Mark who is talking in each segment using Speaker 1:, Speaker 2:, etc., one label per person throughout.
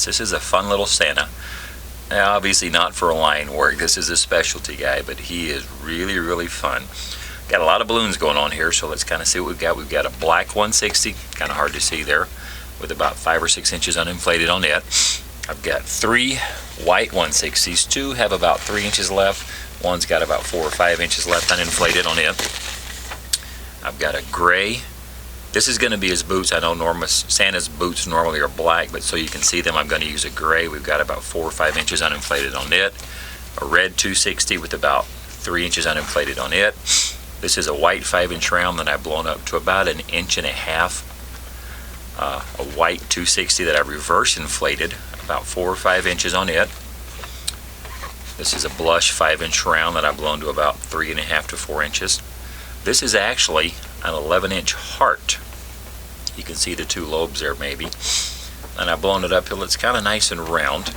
Speaker 1: Yes, this is a fun little Santa. Now, obviously not for line work. This is a specialty guy, but he is really, really fun. Got a lot of balloons going on here, so let's kind of see what we've got. We've got a black 160, kind of hard to see there, with about 5 or 6 inches uninflated on it. I've got 3 white 160s. 2 have about 3 inches left. One's got about 4 or 5 inches left uninflated on it. I've got a gray. This is going to be his boots. I know Santa's boots normally are black, but so you can see them, I'm going to use a gray. We've got about 4 or 5 inches uninflated on it. A red 260 with about 3 inches uninflated on it. This is a white 5-inch round that I've blown up to about 1.5 inches. A white 260 that I reverse inflated, about 4 or 5 inches on it. This is a blush 5-inch round that I've blown to about 3.5 to 4 inches. This is actually an 11-inch heart. You can see the 2 lobes there maybe. And I've blown it up till it's kind of nice and round.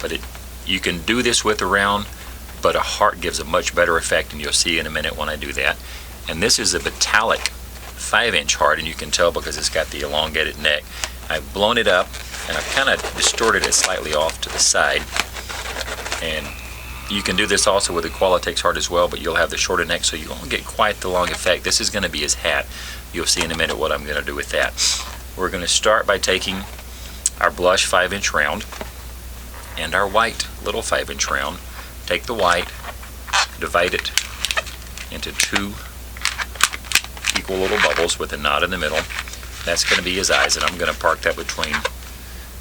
Speaker 1: But you can do this with a round, but a heart gives a much better effect, and you'll see in a minute when I do that. And this is a metallic 5-inch heart, and you can tell because it's got the elongated neck. I've blown it up, and I've kind of distorted it slightly off to the side. And you can do this also with a Qualitex heart as well, but you'll have the shorter neck, so you won't get quite the long effect. This is going to be his hat. You'll see in a minute what I'm going to do with that. We're going to start by taking our blush 5-inch round and our white little 5-inch round. Take the white, divide it into 2 equal little bubbles with a knot in the middle. That's going to be his eyes, and I'm going to park that between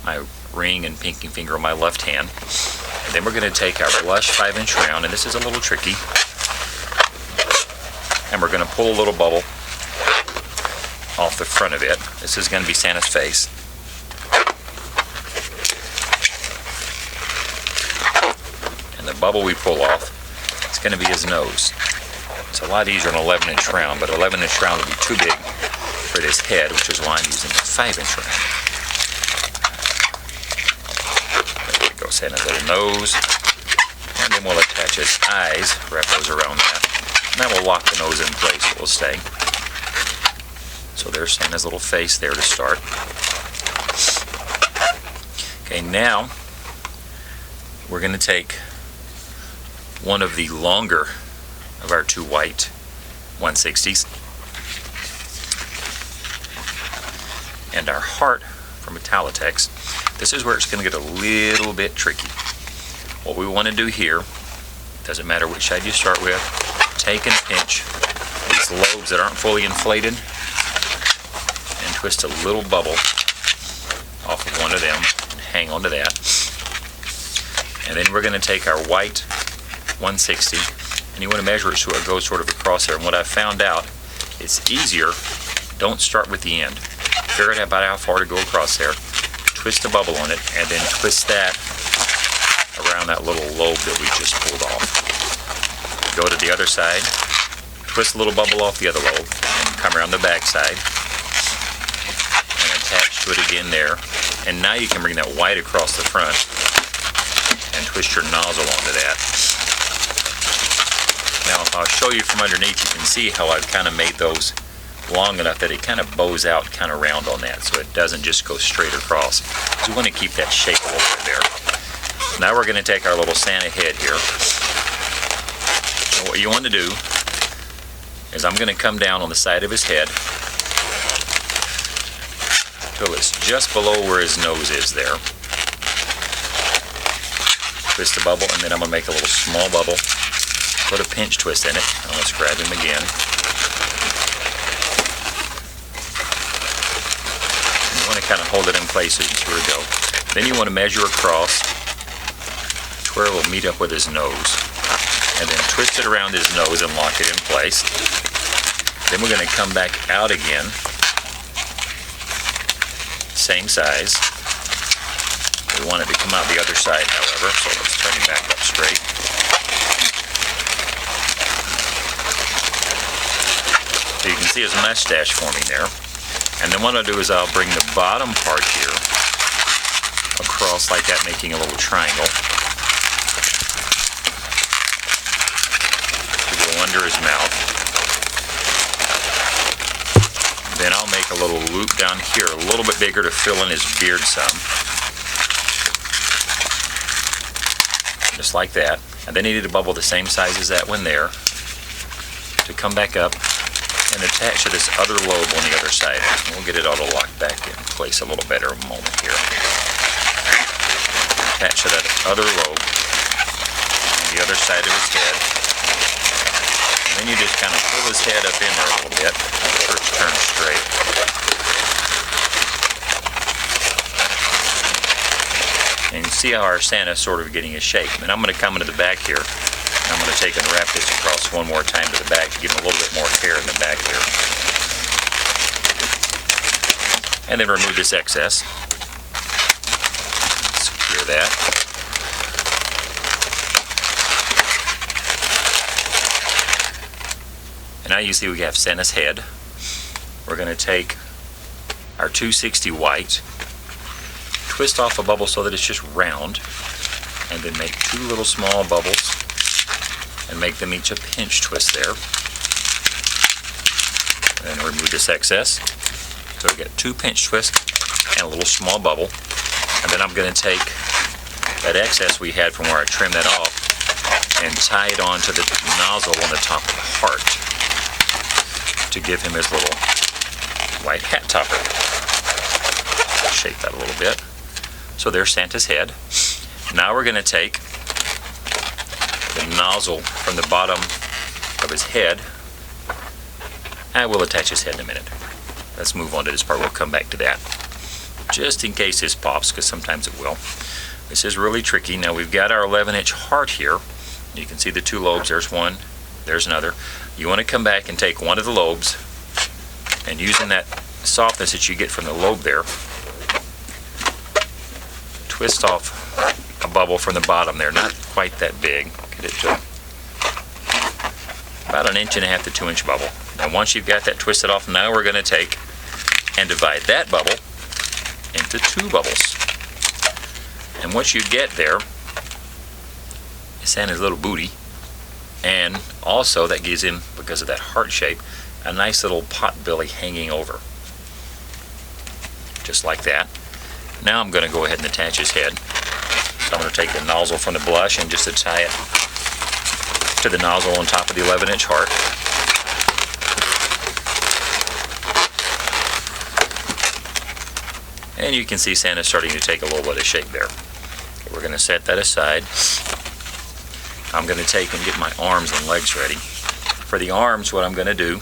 Speaker 1: my ring and pinky finger on my left hand. And then we're going to take our blush 5-inch round, and this is a little tricky, and we're going to pull a little bubble off the front of it. This is going to be Santa's face. And the bubble we pull off, it's going to be his nose. It's a lot easier on an 11-inch round, but an 11-inch round would be too big for this head, which is why I'm using a 5-inch round. Santa's little nose, and then we'll attach his eyes, wrap those around that, and then we'll lock the nose in place. It will stay. So there's Santa's little face there to start. Okay, now we're going to take one of the longer of our 2 white 160s and our heart from Metalitex. This is where it's going to get a little bit tricky. What we want to do here, doesn't matter which side you start with, take and pinch these lobes that aren't fully inflated and twist a little bubble off of one of them and hang on to that. And then we're going to take our white 160, and you want to measure it so it goes sort of across there. And what I found out, it's easier, don't start with the end. Figure out about how far to go across there. Twist a bubble on it, and then twist that around that little lobe that we just pulled off. Go to the other side, twist a little bubble off the other lobe, and come around the back side, and attach to it again there. And now you can bring that white across the front, and twist your nozzle onto that. Now, if I'll show you from underneath, you can see how I've kind of made those long enough that it kind of bows out kind of round on that, so it doesn't just go straight across. So we want to keep that shape a little bit there. Now we're going to take our little Santa head here. So what you want to do is I'm going to come down on the side of his head till it's just below where his nose is there. Twist the bubble, and then I'm going to make a little small bubble, put a pinch twist in it, and let's grab him again. Kind of hold it in place so you can see where to go. Then you want to measure across to where it will meet up with his nose, and then twist it around his nose and lock it in place. Then we're going to come back out again, same size. We want it to come out the other side, however, so let's turn him back up straight. So you can see his mustache forming there. And then what I'll do is I'll bring the bottom part here across like that, making a little triangle to go under his mouth. Then I'll make a little loop down here, a little bit bigger to fill in his beard some. just like that. And then you need a bubble the same size as that one there to come back up and attach to this other lobe on the other side. We'll get it all locked back in place a little better in a moment here. Attach to that other lobe on the other side of his head. And then you just kind of pull his head up in there a little bit. First turn straight. And you see how our Santa's sort of getting his shape. And I'm going to come into the back here. And I'm going to take and wrap this across one more time to the back to give him a little bit more hair in the back here. And then remove this excess. Secure that. And now you see we have Santa's head. We're going to take our 260 white, twist off a bubble so that it's just round, and then make two little small bubbles and make them each a pinch twist there. And then remove this excess. So we get two pinch twists and a little small bubble. And then I'm going to take that excess we had from where I trimmed that off and tie it onto the nozzle on the top of the heart to give him his little white hat topper. Shape that a little bit. So there's Santa's head. Now we're going to take the nozzle from the bottom of his head, and we'll attach his head in a minute. Let's move on to this part. We'll come back to that. Just in case this pops, because sometimes it will. This is really tricky. Now we've got our 11-inch heart here. You can see the two lobes. There's one, there's another. You want to come back and take one of the lobes, and using that softness that you get from the lobe there, twist off a bubble from the bottom there, not quite that big. Get it to about 1.5 inch to 2 inch bubble. Now once you've got that twisted off, now we're going to take and divide that bubble into two bubbles. And what you get there is Santa's little booty, and also that gives him, because of that heart shape, a nice little pot belly hanging over. Just like that. Now I'm going to go ahead and attach his head. So I'm going to take the nozzle from the blush and just tie it to the nozzle on top of the 11-inch heart. And you can see Santa's starting to take a little bit of shape there. We're going to set that aside. I'm going to take and get my arms and legs ready. For the arms, what I'm going to do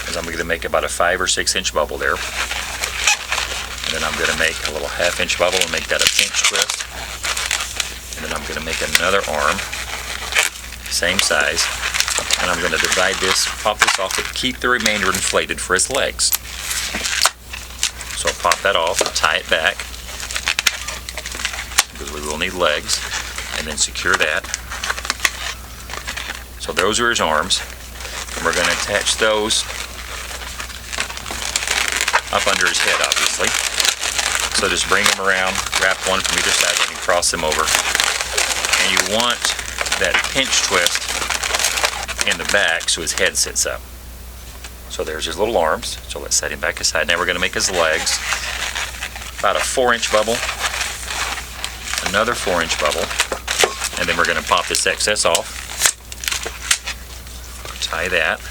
Speaker 1: is I'm going to make about a 5 or 6 inch bubble there. And then I'm going to make a little 1/2 inch bubble and make that a pinch twist. And then I'm going to make another arm, same size. And I'm going to divide this, pop this off, but keep the remainder inflated for his legs. So I'll pop that off, tie it back, because we will need legs, and then secure that. So those are his arms, and we're going to attach those up under his head, obviously. So just bring them around, wrap one from either side, and cross them over. And you want that pinch twist in the back so his head sits up. So there's his little arms. So let's set him back aside. Now we're going to make his legs. About a 4-inch bubble, another 4-inch bubble, and then we're going to pop this excess off. Tie that.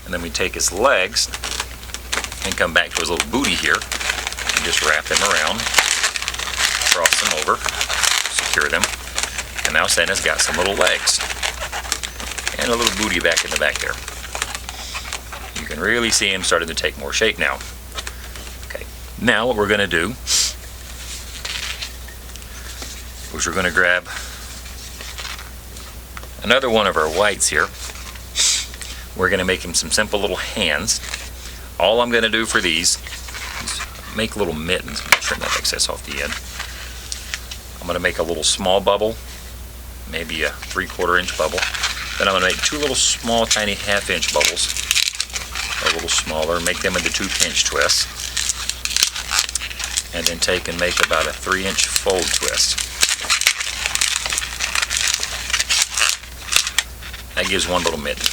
Speaker 1: And then we take his legs and come back to his little booty here and just wrap them around, cross them over, secure them, and now Santa's got some little legs and a little booty back in the back there. You can really see him starting to take more shape now. Okay, now what we're going to do is we're going to grab another one of our whites here. We're going to make him some simple little hands. All I'm going to do for these is make little mittens. Trim that excess off the end. I'm going to make a little small bubble, maybe a 3/4 inch bubble. Then I'm going to make two little small, tiny 1/2 inch bubbles, a little smaller, make them into two pinch twists, and then take and make about a 3-inch fold twist. That gives one little mitten.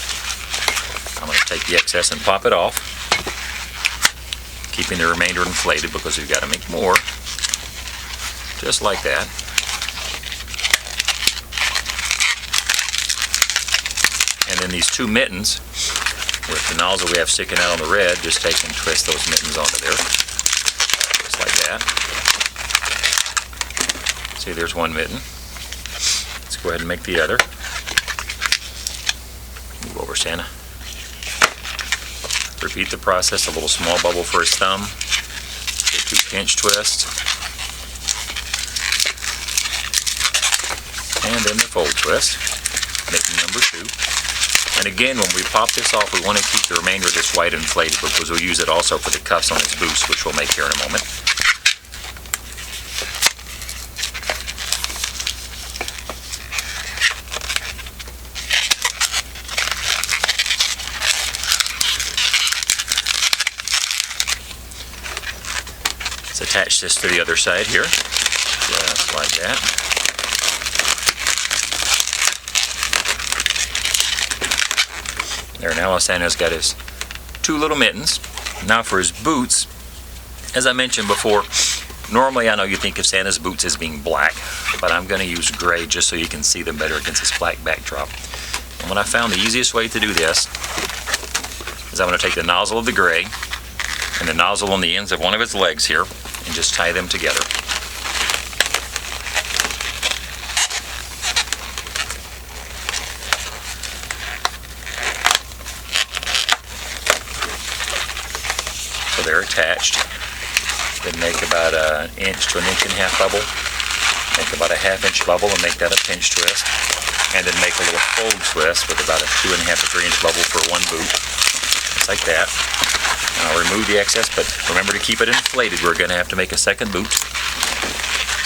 Speaker 1: I'm going to take the excess and pop it off, keeping the remainder inflated because we've got to make more. just like that. And then these two mittens with the nozzle we have sticking out on the red, just take and twist those mittens onto there, just like that. See, there's one mitten. Let's go ahead and make the other. Move over, Santa. Repeat the process, a little small bubble for his thumb, two pinch twists, and then the fold twist, mitten number 2. And again, when we pop this off, we want to keep the remainder of this white inflated because we'll use it also for the cuffs on his boots, which we'll make here in a moment. Attach this to the other side here, just like that. There, now Santa's got his 2 little mittens. Now for his boots, as I mentioned before, normally I know you think of Santa's boots as being black, but I'm going to use gray just so you can see them better against this black backdrop. And when I found the easiest way to do this is I'm going to take the nozzle of the gray and the nozzle on the ends of one of his legs here, and just tie them together. So they're attached. Then make about an inch to an inch and a half bubble. Make about a ½ inch bubble and make that a pinch twist. And then make a little fold twist with about a 2.5 to 3 inch bubble for one boot. Just like that. Now remove the excess, but remember to keep it inflated. We're going to have to make a second boot.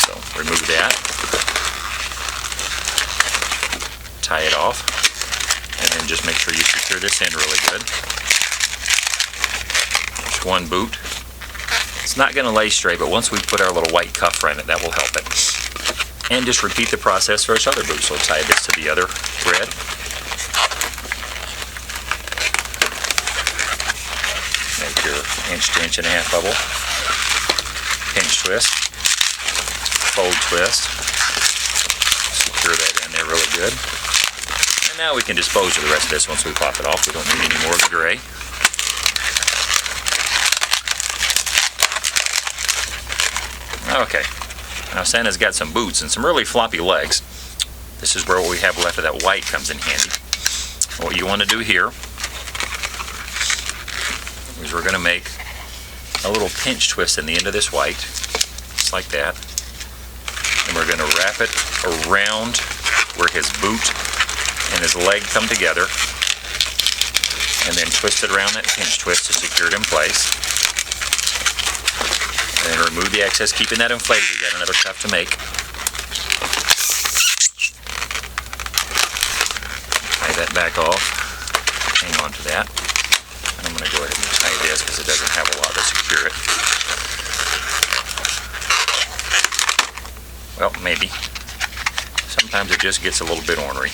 Speaker 1: So remove that. Tie it off. And then just make sure you secure this end really good. There's one boot. It's not going to lay straight, but once we put our little white cuff around it, that will help it. And just repeat the process for this other boot. So tie this to the other thread. Make your inch to inch and a half bubble, pinch twist, fold twist, secure that in there really good. And now we can dispose of the rest of this once we pop it off. We don't need any more of the gray. Okay, now Santa's got some boots and some really floppy legs. This is where what we have left of that white comes in handy. What you want to do here is we're going to make a little pinch twist in the end of this white, just like that. And we're going to wrap it around where his boot and his leg come together, and then twist it around that pinch twist to secure it in place. And then remove the excess, keeping that inflated. We've got another cuff to make. Tie that back off. Hang on to that. I'm going to go ahead and tie this because it doesn't have a lot to secure it. Well, maybe. Sometimes it just gets a little bit ornery.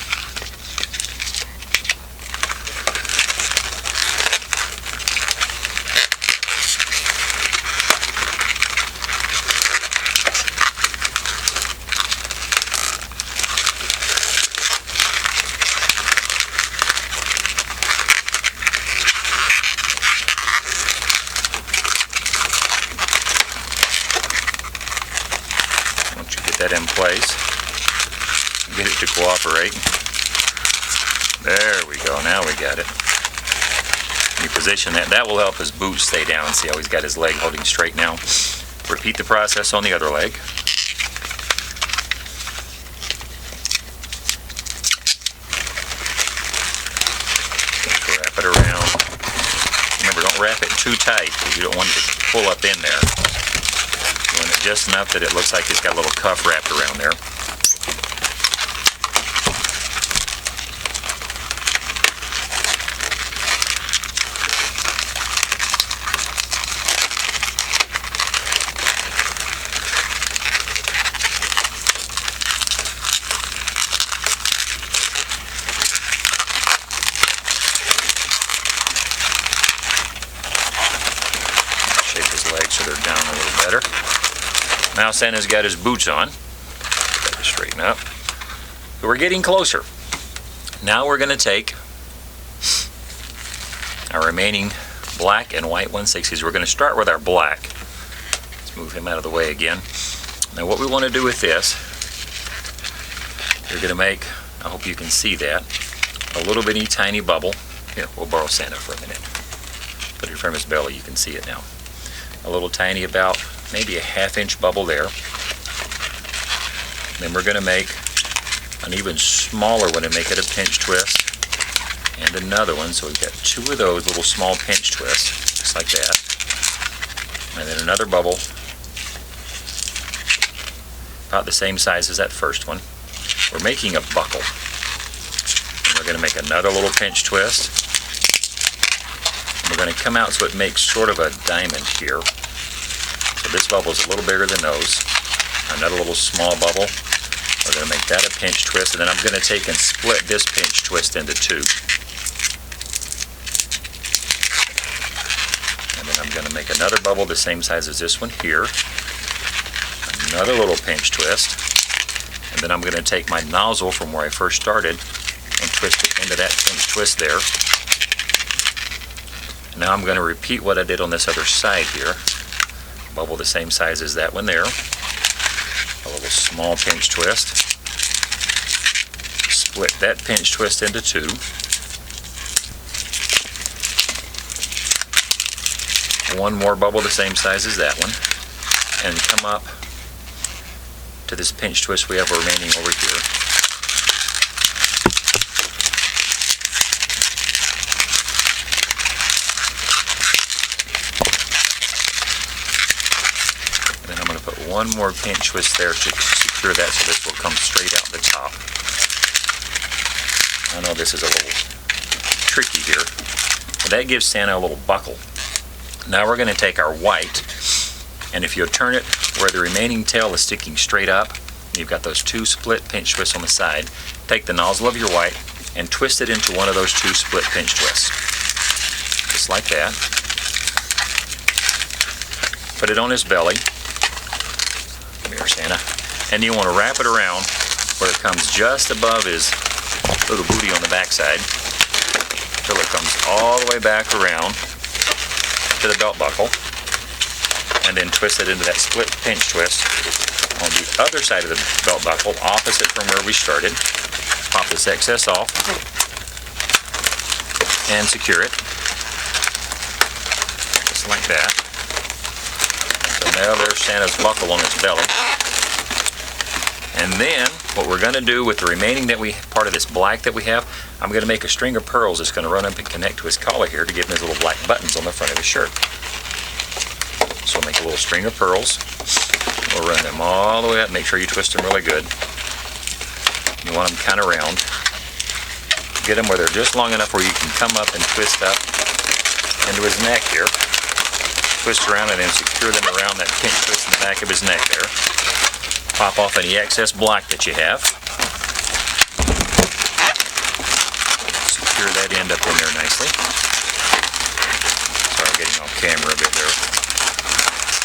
Speaker 1: That in place, get it to cooperate. There we go, now we got it. You position that, that will help his boot stay down. See how he's got his leg holding straight now. Repeat the process on the other leg. Just wrap it around. Remember, don't wrap it too tight because you don't want it to pull up in there. Doing it just enough that it looks like it's got a little cuff wrapped around there. Shape his legs so they're down a little better. Now Santa's got his boots on. Gotta straighten up. But we're getting closer. Now we're going to take our remaining black and white 1/60s. We're going to start with our black. Let's move him out of the way again. Now what we want to do with this, you're going to make, I hope you can see that, a little bitty tiny bubble. Here, we'll borrow Santa for a minute. Put it from his belly, you can see it now. A little tiny, about maybe a 1/2 inch bubble there. Then we're going to make an even smaller one and make it a pinch twist. And another one, so we've got 2 of those little small pinch twists, just like that. And then another bubble, about the same size as that first one. We're making a buckle. And we're going to make another little pinch twist. And we're going to come out so it makes sort of a diamond here. So this bubble is a little bigger than those. Another little small bubble. We're going to make that a pinch twist, and then I'm going to take and split this pinch twist into 2. And then I'm going to make another bubble the same size as this one here. Another little pinch twist. And then I'm going to take my nozzle from where I first started and twist it into that pinch twist there. Now I'm going to repeat what I did on this other side here. Bubble the same size as that one there. A little small pinch twist. Split that pinch twist into 2. One more bubble the same size as that one. And come up to this pinch twist we have remaining over here. And then I'm going to put one more pinch twist there to secure that so this will come straight out the top. I know this is a little tricky here, but that gives Santa a little buckle. Now we're going to take our white, and if you'll turn it where the remaining tail is sticking straight up, you've got those 2 split pinch twists on the side, take the nozzle of your white and twist it into one of those 2 split pinch twists. Just like that. Put it on his belly. Come here, Santa. And you want to wrap it around where it comes just above his little booty on the backside till it comes all the way back around to the belt buckle, and then twist it into that split pinch twist on the other side of the belt buckle, opposite from where we started. Pop this excess off and secure it, just like that. So now there's Santa's buckle on his belly. And then what we're going to do with the remaining part of this black that we have, I'm going to make a string of pearls that's going to run up and connect to his collar here to give him his little black buttons on the front of his shirt. So we'll make a little string of pearls. We'll run them all the way up. Make sure you twist them really good. You want them kind of round. Get them where they're just long enough where you can come up and twist up into his neck here. Twist around and then secure them around that pinch twist in the back of his neck there. Pop off any excess black that you have. Secure that end up in there nicely. Sorry, I'm getting off camera a bit there.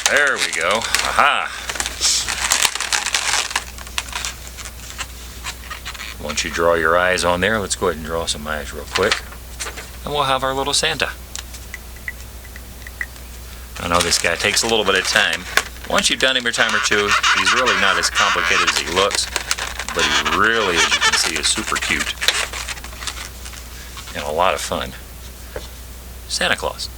Speaker 1: There we go. Aha! Once you draw your eyes on there, let's go ahead and draw some eyes real quick. And we'll have our little Santa. I know this guy takes a little bit of time. Once you've done him a time or two, he's really not as complicated as he looks, but he really, as you can see, is super cute and a lot of fun. Santa Claus.